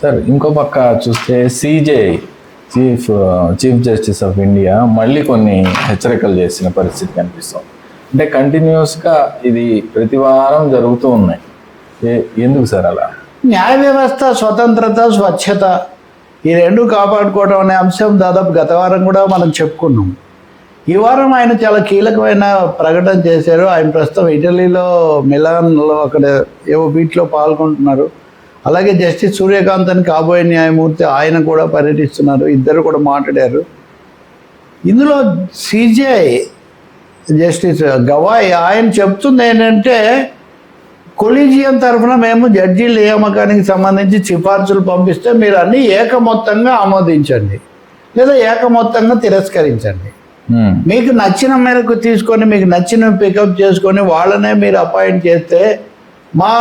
Sir ఇంకో పక్క చూస్తే CJI chief justice of India మళ్ళీ కొన్ని హెచ్చరికలు చేసిన పరిస్థితి కనిపిస్తుంది. అంటే కంటిన్యూస్గా ఇది ప్రతి వారం జరుగుతూ ఉన్నాయి. ఎందుకు సార్ అలా? న్యాయ వ్యవస్థ స్వతంత్రత, స్వచ్ఛత ఈ రెండు కాపాడుకోవడం అనే అంశం దాదాపు గత వారం కూడా మనం చెప్పుకున్నాం. ఈ వారం ఆయన చాలా కీలకమైన ప్రకటన చేశారు. ఆయన ప్రస్తుతం ఇటలీలో మిలాన్లో అక్కడ ఏవో వీటిలో పాల్గొంటున్నారు. అలాగే జస్టిస్ సూర్యకాంత్ అని కాబోయే న్యాయమూర్తి ఆయన కూడా పర్యటిస్తున్నారు. ఇద్దరు కూడా మాట్లాడారు. ఇందులో సిజేఐ జస్టిస్ గవాయ్ ఆయన చెప్తుంది ఏంటంటే, కొలీజియం తరఫున మేము జడ్జీల నియామకానికి సంబంధించి సిఫార్సులు పంపిస్తే మీరు అన్నీ ఏకమొత్తంగా ఆమోదించండి లేదా ఏకమొత్తంగా తిరస్కరించండి. మీకు నచ్చిన మేరకు తీసుకొని మీకు నచ్చిన పికప్ చేసుకొని వాళ్ళనే మీరు అపాయింట్ చేస్తే మా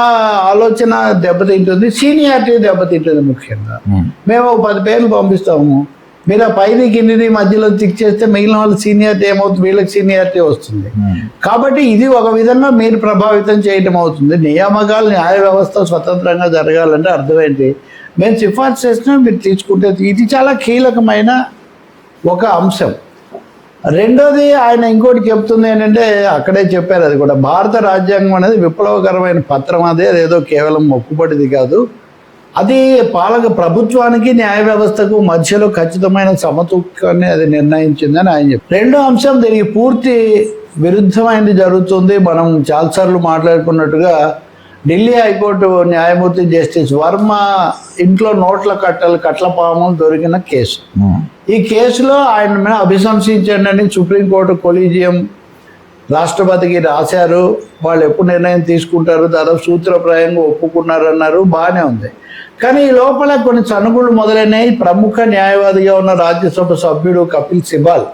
ఆలోచన దెబ్బతింటుంది, సీనియారిటీ దెబ్బతింటుంది. ముఖ్యంగా మేము 10 పేర్లు పంపిస్తాము, మీరు ఆ పైది కిందిది మధ్యలో టిక్ చేస్తే మిగిలిన వాళ్ళు సీనియారిటీ ఏమవుతుంది, వీళ్ళకి సీనియారిటీ వస్తుంది. కాబట్టి ఇది ఒక విధంగా మీరు ప్రభావితం చేయడం అవుతుంది. నియామకాలు న్యాయ వ్యవస్థ స్వతంత్రంగా జరగాలంటే అర్థం ఏంటి? మేము సిఫార్సు చేసినా మీరు తీసుకుంటే ఇది చాలా కీలకమైన ఒక అంశం. రెండోది ఆయన ఇంకోటి చెప్తుంది ఏంటంటే, అక్కడే చెప్పారు, అది కూడా భారత రాజ్యాంగం అనేది విప్లవకరమైన పత్రం. అదేదో కేవలం మొక్కుబడిది కాదు, అది ప్రభుత్వానికి న్యాయ వ్యవస్థకు మధ్యలో ఖచ్చితమైన సమతూకాన్ని అది నిర్ణయించిందని ఆయన చెప్పారు. రెండో అంశం, దీనికి పూర్తి విరుద్ధమైనది జరుగుతుంది. మనం చాలాసార్లు మాట్లాడుకున్నట్టుగా ఢిల్లీ హైకోర్టు న్యాయమూర్తి జస్టిస్ వర్మ ఇంట్లో నోట్ల కట్ల పాములు దొరికిన కేసు. ఈ కేసులో ఆయన మీద అభిశంసించండి అని సుప్రీంకోర్టు కొలీజియం రాష్ట్రపతికి రాశారు. వాళ్ళు ఎప్పుడు నిర్ణయం తీసుకుంటారు, దాదాపు సూత్రప్రాయంగా ఒప్పుకున్నారన్నారు, బాగానే ఉంది. కానీ ఈ లోపల కొన్ని చనుగులు మొదలైనవి. ప్రముఖ న్యాయవాదిగా ఉన్న రాజ్యసభ సభ్యుడు కపిల్ సిబాల్,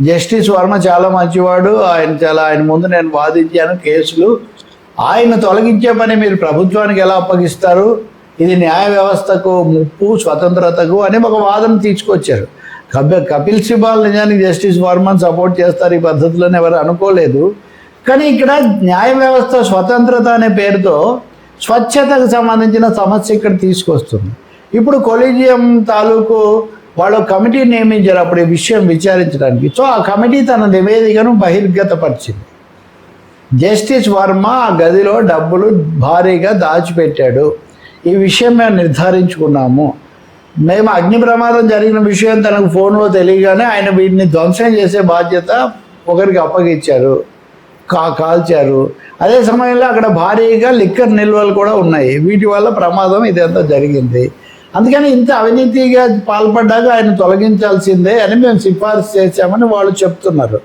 జస్టిస్ వర్మ చాలా మంచివాడు, ఆయన ముందు నేను వాదించాను కేసులు, ఆయన తొలగించే పని మీరు ప్రభుత్వానికి ఎలా అప్పగిస్తారు, ఇది న్యాయ వ్యవస్థకు ముప్పు, స్వతంత్రతకు అని ఒక వాదన తీసుకొచ్చారు. కపిల్ సిబాల్ నిజానికి జస్టిస్ వర్మని సపోర్ట్ చేస్తారు ఈ పద్ధతిలోనే ఎవరు అనుకోలేదు. కానీ ఇక్కడ న్యాయ వ్యవస్థ స్వతంత్రత అనే పేరుతో స్వచ్ఛతకు సంబంధించిన సమస్య ఇక్కడ తీసుకొస్తుంది. ఇప్పుడు కొలీజియం తాలూకు వాళ్ళు కమిటీ నియమించారు అప్పుడు ఈ విషయం విచారించడానికి. సో ఆ కమిటీ తన నివేదికను బహిర్గతపరిచింది. జస్టిస్ వర్మ ఆ గదిలో డబ్బులు భారీగా దాచిపెట్టాడు, ఈ విషయం మేము నిర్ధారించుకున్నాము, మేము అగ్ని ప్రమాదం జరిగిన విషయం తనకు ఫోన్లో తెలియగానే ఆయన వీటిని ధ్వంసం చేసే బాధ్యత ఒకరికి అప్పగించారు, కాల్చారు. అదే సమయంలో అక్కడ భారీగా లిక్కర్ నిల్వలు కూడా ఉన్నాయి, వీటి వల్ల ప్రమాదం ఇదంతా జరిగింది. అందుకని ఇంత అవినీతిగా పాల్పడ్డాక ఆయన తొలగించాల్సిందే అని మేము సిఫార్సు చేశామని వాళ్ళు చెప్తున్నారు.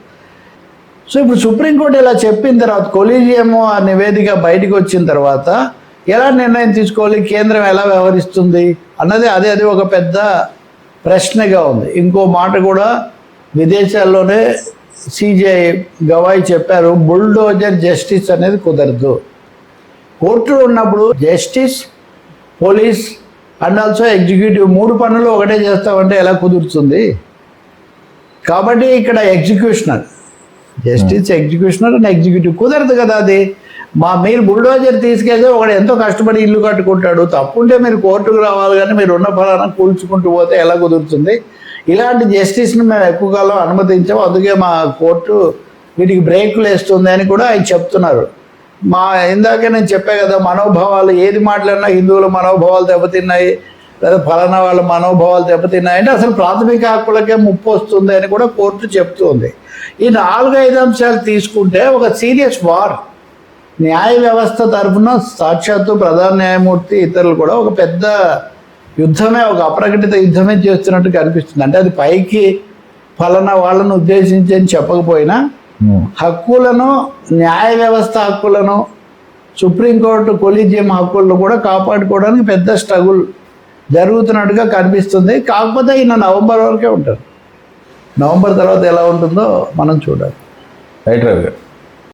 సో ఇప్పుడు సుప్రీంకోర్టు ఇలా చెప్పిన తర్వాత కొలీజియము ఆ నివేదిక బయటకు వచ్చిన తర్వాత ఎలా నిర్ణయం తీసుకోవాలి, కేంద్రం ఎలా వ్యవహరిస్తుంది అన్నది అది ఒక పెద్ద ప్రశ్నగా ఉంది. ఇంకో మాట కూడా విదేశాల్లోనే సిజేఐ గవాయ్ చెప్పారు, బుల్డోజర్ జస్టిస్ అనేది కుదరదు. కోర్టులో ఉన్నప్పుడు justice, police and also executive 3 పనులు ఒకటే చేస్తామంటే ఎలా కుదురుతుంది? కాబట్టి ఇక్కడ executioner, justice, executioner and executive కుదరదు కదా. అది మీరు బుల్డోజర్ తీసుకెళ్తే ఒకడు ఎంతో కష్టపడి ఇల్లు కట్టుకుంటాడు, తప్పుంటే మీరు కోర్టుకు రావాలి, కానీ మీరు ఉన్న ఫలానా కూల్చుకుంటూ పోతే ఎలా కుదురుతుంది? ఇలాంటి జస్టిస్ని మేము ఎక్కువ కాలం అనుమతించాము, అందుకే మా కోర్టు వీటికి బ్రేకులు వేస్తుంది అని కూడా ఆయన చెప్తున్నారు. ఇందాకే నేను చెప్పే కదా, మనోభావాలు ఏది మాట్లాడినా హిందువుల మనోభావాలు దెబ్బతిన్నాయి లేదా ఫలానా వాళ్ళ మనోభావాలు దెబ్బతిన్నాయి అంటే అసలు ప్రాథమిక హక్కులకే ముప్పు వస్తుంది అని కూడా కోర్టు చెప్తుంది. ఈ 4-5 అంశాలు తీసుకుంటే ఒక సీరియస్ వార్ న్యాయ వ్యవస్థ తరఫున సాక్షాత్తు ప్రధాన న్యాయమూర్తి ఇతరులు కూడా ఒక పెద్ద యుద్ధమే, ఒక అప్రకటిత యుద్ధమే చేస్తున్నట్టు కనిపిస్తుంది. అంటే అది పైకి ఫలానా వాళ్ళను ఉద్దేశించి అని చెప్పకపోయినా హక్కులను, న్యాయ వ్యవస్థ హక్కులను, సుప్రీంకోర్టు కొలీజియం హక్కులను కూడా కాపాడుకోవడానికి పెద్ద స్ట్రగుల్ జరుగుతున్నట్టుగా కనిపిస్తుంది. కాకపోతే ఈయన నవంబర్ వరకే ఉంటారు. నవంబర్ తర్వాత ఎలా ఉంటుందో మనం చూడాలి. రైట్ రవి గారు.